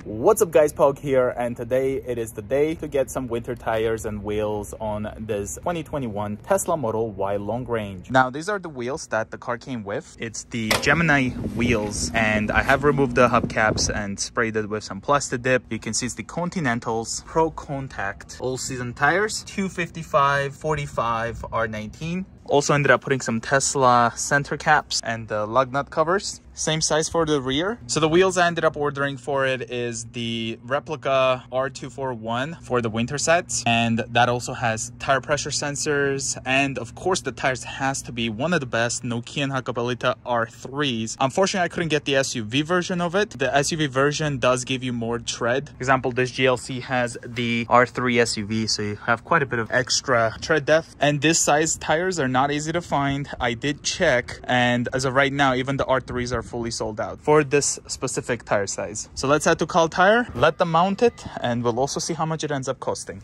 What's up guys, Pog here, and today it is the day to get some winter tires and wheels on this 2021 Tesla Model Y long range. Now these are the wheels that the car came with. It's the Gemini wheels, and I have removed the hubcaps and sprayed it with some plastic dip. You can see it's the Continentals Pro Contact all season tires, 255/45 R19. Also ended up putting some Tesla center caps and the lug nut covers. Same size for the rear. So the wheels I ended up ordering for it is the replika R3 for the winter sets. And that also has tire pressure sensors. And of course the tires has to be one of the best Nokian Hakkapeliitta R3s. Unfortunately, I couldn't get the SUV version of it. The SUV version does give you more tread. For example, this GLC has the R3 SUV, so you have quite a bit of extra tread depth. And this size tires are not easy to find. I did check, and as of right now, even the R3s are fully sold out for this specific tire size. So let's head to Cal Tire, let them mount it, and we'll also see how much it ends up costing.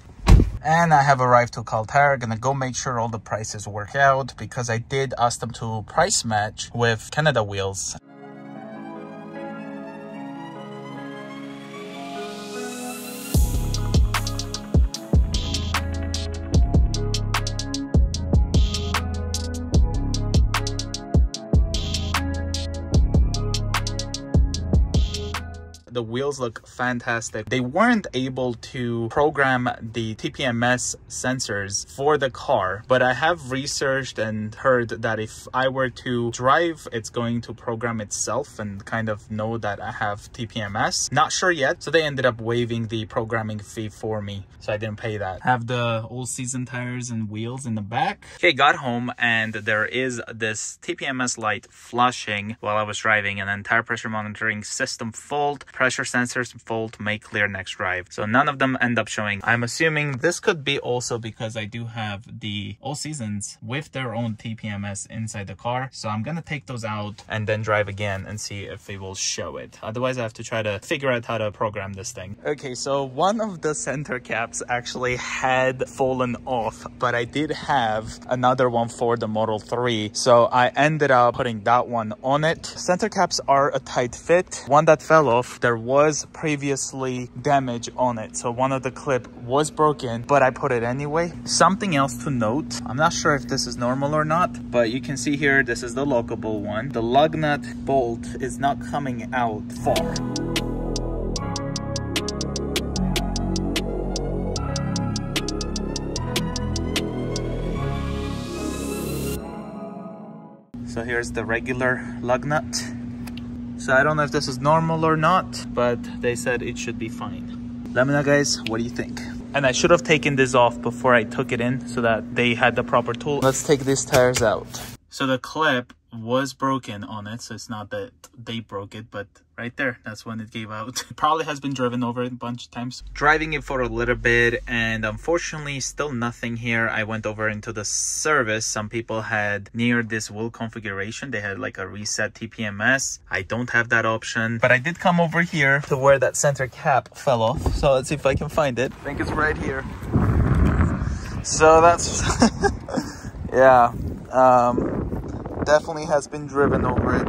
And I have arrived to Cal Tire. Gonna go make sure all the prices work out, because I did ask them to price match with Canada wheels. The wheels look fantastic. They weren't able to program the TPMS sensors for the car, but I have researched and heard that if I were to drive, it's going to program itself and kind of know that I have TPMS. Not sure yet, so they ended up waiving the programming fee for me, so I didn't pay that. Have the all season tires and wheels in the back. Okay, got home and there is this TPMS light flashing while I was driving, and then tire pressure monitoring system fault, pressure sensors fault, may clear next drive. So none of them end up showing. I'm assuming this could be also because I do have the all seasons with their own TPMS inside the car. So I'm gonna take those out and then drive again and see if it will show it. Otherwise I have to try to figure out how to program this thing. Okay, so one of the center caps actually had fallen off, but I did have another one for the Model 3. So I ended up putting that one on it. Center caps are a tight fit. One that fell off, there was previously damage on it, so one of the clip was broken, but I put it anyway. Something else to note, I'm not sure if this is normal or not, but you can see here, this is the lockable one. The lug nut bolt is not coming out far. So here's the regular lug nut. So I don't know if this is normal or not, but they said it should be fine. Let me know guys, what do you think? And I should have taken this off before I took it in so that they had the proper tool. Let's take these tires out. So the clip was broken on it, so it's not that they broke it, but right there, that's when it gave out. It probably has been driven over a bunch of times. Driving it for a little bit, and unfortunately still nothing here. I went over into the service. Some people had near this wheel configuration, they had like a reset TPMS. I don't have that option, but I did come over here to where that center cap fell off. So let's see if I can find it. I think it's right here. So that's yeah, definitely has been driven over it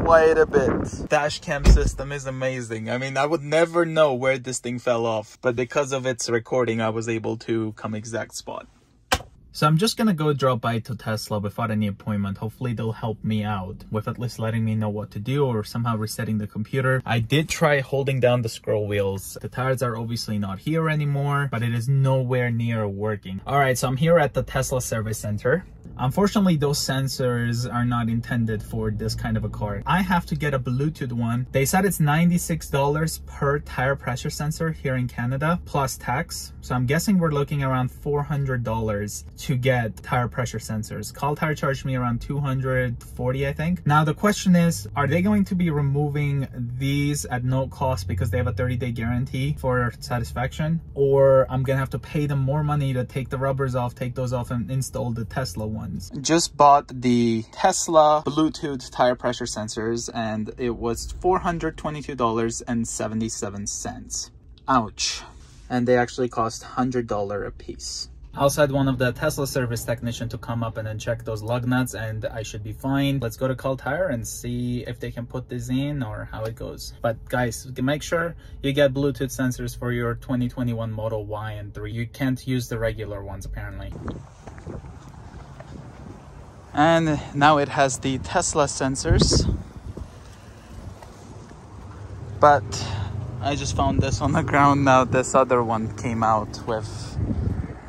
quite a bit. Dash cam system is amazing. I mean, I would never know where this thing fell off, but because of its recording, I was able to come exact spot. So I'm just gonna go drop by to Tesla without any appointment. Hopefully they'll help me out with at least letting me know what to do or somehow resetting the computer. I did try holding down the scroll wheels. The tires are obviously not here anymore, but it is nowhere near working. All right, so I'm here at the Tesla service center. Unfortunately, those sensors are not intended for this kind of a car. I have to get a Bluetooth one. They said it's $96 per tire pressure sensor here in Canada, plus tax. So I'm guessing we're looking around $400 to get tire pressure sensors. Cal Tire charged me around $240, I think. Now the question is, are they going to be removing these at no cost because they have a 30-day guarantee for satisfaction? Or I'm gonna have to pay them more money to take the rubbers off, take those off, and install the Tesla one. Just bought the Tesla Bluetooth tire pressure sensors, and it was $422.77. Ouch. And they actually cost $100 a piece. I also had one of the Tesla service technician to come up and then check those lug nuts, and I should be fine. Let's go to Call Tire and see if they can put this in or how it goes. But guys, make sure you get Bluetooth sensors for your 2021 Model Y and 3. You can't use the regular ones apparently. And now it has the Tesla sensors, but I just found this on the ground. Now this other one came out with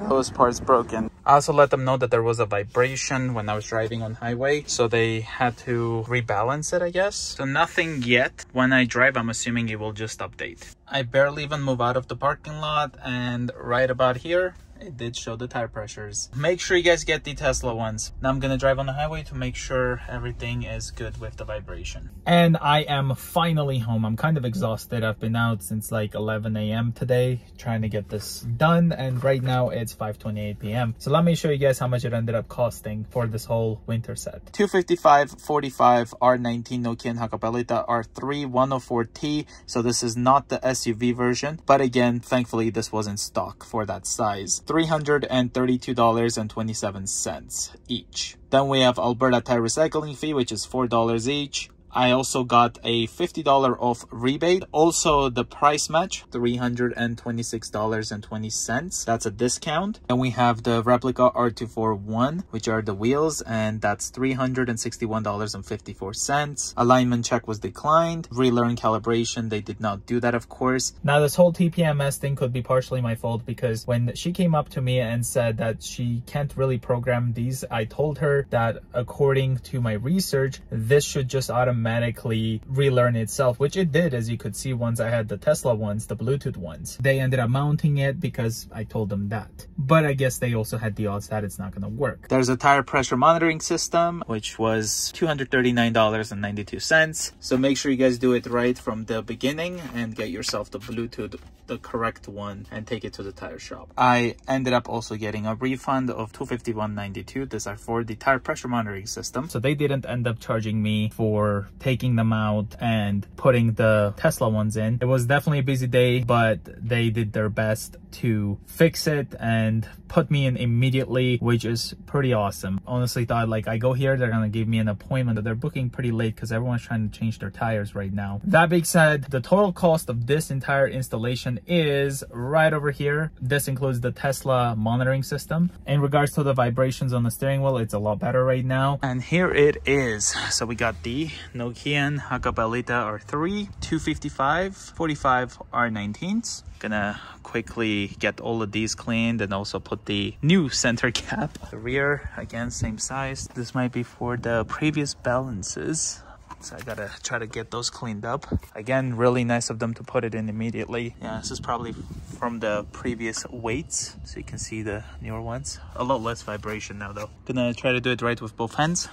those parts broken. I also let them know that there was a vibration when I was driving on highway, so they had to rebalance it, I guess. So nothing yet. When I drive, I'm assuming it will just update. I barely even move out of the parking lot, and right about here, it did show the tire pressures. Make sure you guys get the Tesla ones. Now I'm gonna drive on the highway to make sure everything is good with the vibration. And I am finally home. I'm kind of exhausted. I've been out since like 11 a.m. today trying to get this done, and right now it's 5:28 p.m. So let me show you guys how much it ended up costing for this whole winter set. 255/45 R19 Nokian Hakkapeliitta R3 104T. So this is not the SUV version, but again, thankfully this was in stock for that size. $332.27 each. Then we have Alberta tire recycling fee, which is $4 each. I also got a $50 off rebate. Also the price match, $326.20. That's a discount. And we have the replika R241, which are the wheels, and that's $361.54. Alignment check was declined. Relearn calibration, they did not do that, of course. Now this whole TPMS thing could be partially my fault, because when she came up to me and said that she can't really program these, I told her that according to my research, this should just automatically relearn itself, which it did. As you could see, once I had the Tesla ones, the Bluetooth ones, they ended up mounting it because I told them that. But I guess they also had the odds that it's not going to work. There's a tire pressure monitoring system, which was $239.92. So make sure you guys do it right from the beginning and get yourself the Bluetooth, the correct one, and take it to the tire shop. I ended up also getting a refund of $251.92. These are for the tire pressure monitoring system. So they didn't end up charging me for taking them out and putting the Tesla ones in. It was definitely a busy day, but they did their best to fix it and put me in immediately, which is pretty awesome. Honestly thought, like, I go here, they're gonna give me an appointment, but they're booking pretty late because everyone's trying to change their tires right now. That being said, the total cost of this entire installation is right over here. This includes the Tesla monitoring system. In regards to the vibrations on the steering wheel, it's a lot better right now. And here it is. So we got the Nokian Hakkapeliitta R3 255/45 R19s. Gonna quickly get all of these cleaned and also put the new center cap. The rear, again, same size. This might be for the previous balances, so I gotta try to get those cleaned up. Again, really nice of them to put it in immediately. Yeah, this is probably from the previous weights, so you can see the newer ones. A lot less vibration now though. Gonna try to do it right with both hands.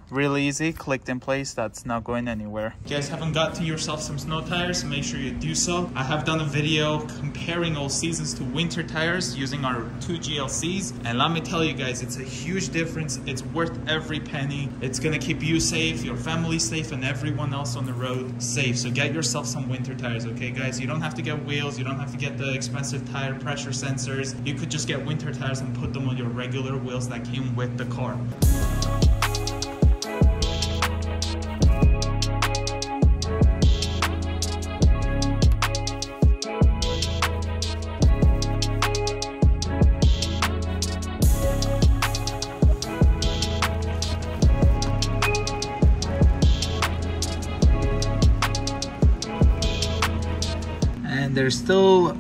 Really easy, clicked in place, that's not going anywhere. If you guys haven't got to yourself some snow tires, make sure you do so. I have done a video comparing all seasons to winter tires using our 2 GLCs, and let me tell you guys, it's a huge difference. It's worth every penny. It's gonna keep you safe, your family safe, and everyone else on the road safe. So get yourself some winter tires, okay guys? You don't have to get wheels, you don't have to get the expensive tire pressure sensors. You could just get winter tires and put them on your regular wheels that came with the car. There's still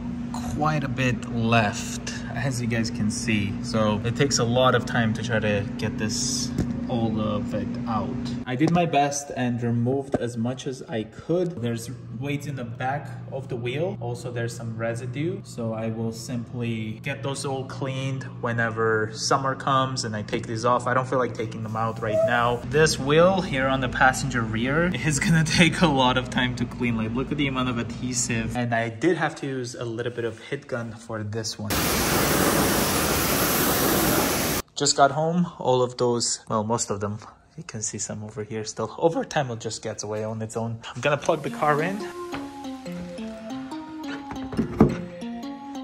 quite a bit left, as you guys can see, so it takes a lot of time to try to get this all of it out. I did my best and removed as much as I could. There's weights in the back of the wheel. Also, there's some residue. So I will simply get those all cleaned whenever summer comes and I take these off. I don't feel like taking them out right now. This wheel here on the passenger rear is gonna take a lot of time to clean. Like, look at the amount of adhesive. And I did have to use a little bit of hit gun for this one. Just got home, all of those, well, most of them. You can see some over here still. Over time, it just gets away on its own. I'm gonna plug the car in.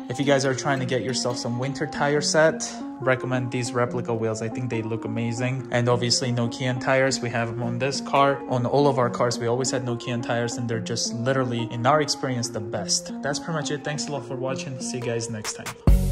If If you guys are trying to get yourself some winter tire set, recommend these replica wheels. I think they look amazing. And obviously Nokian tires, we have them on this car. On all of our cars, we always had Nokian tires, and they're just literally, in our experience, the best. That's pretty much it. Thanks a lot for watching. See you guys next time.